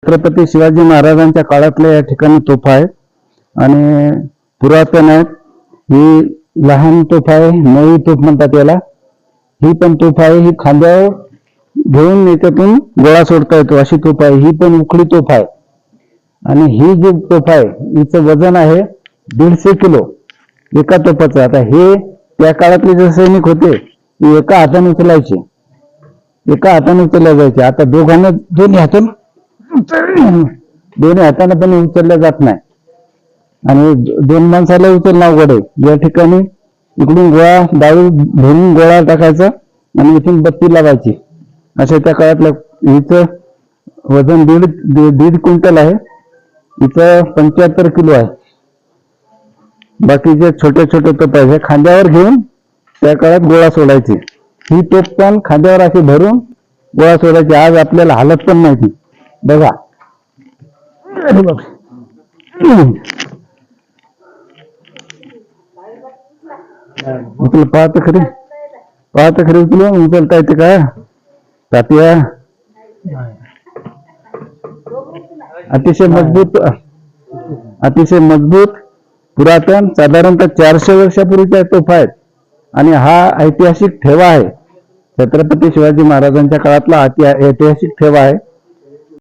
छत्रपती शिवाजी महाराजांच्या काळातल्या या ठिकाणी तोफा आहेत आणि पुरातन आहेत. ही लहान तोफ आहे, नवी तोफ म्हणतात याला. ही पण तोफ आहे, ही खांद्यावर घेऊन याच्यातून गोळा सोडता येतो अशी तोफ आहे. ही पण उखळी तोफ आहे आणि ही जी तोफ आहे हिचं वजन आहे 150 किलो एका तोफाचं. आता हे त्या काळातले जे सैनिक होते ते एका हाताने उचलायचे, एका हाताने उचलल्या जायचे. आता दोघांना दोन्ही हाताने पण उचलल्या जात नाही आणि 2 माणसाला उचलणं अवघड आहे. या ठिकाणी इकडून गोळा डाळी भरून गोळा टाकायचा आणि इथून बत्ती लावायची. अशा त्या काळातलं हिचं वजन 1.5 क्विंटल आहे. हिचं 75 किलो आहे. बाकीचे छोटे छोटे तोफ आहे खांद्यावर घेऊन त्या काळात गोळा सोडायचे. ही तोफ पण खांद्यावर अशी भरून गोळा सोडायची. आज आपल्याला हालत पण नाही ती बघा. उचल पाहत खरी उचलून उचलता येते का तात्या? अतिशय मजबूत पुरातन साधारणतः 400 वर्षापूर्वीच्या तोफा आहेत आणि हा ऐतिहासिक ठेवा आहे. छत्रपती शिवाजी महाराजांच्या काळातला ऐतिहासिक ठेवा आहे.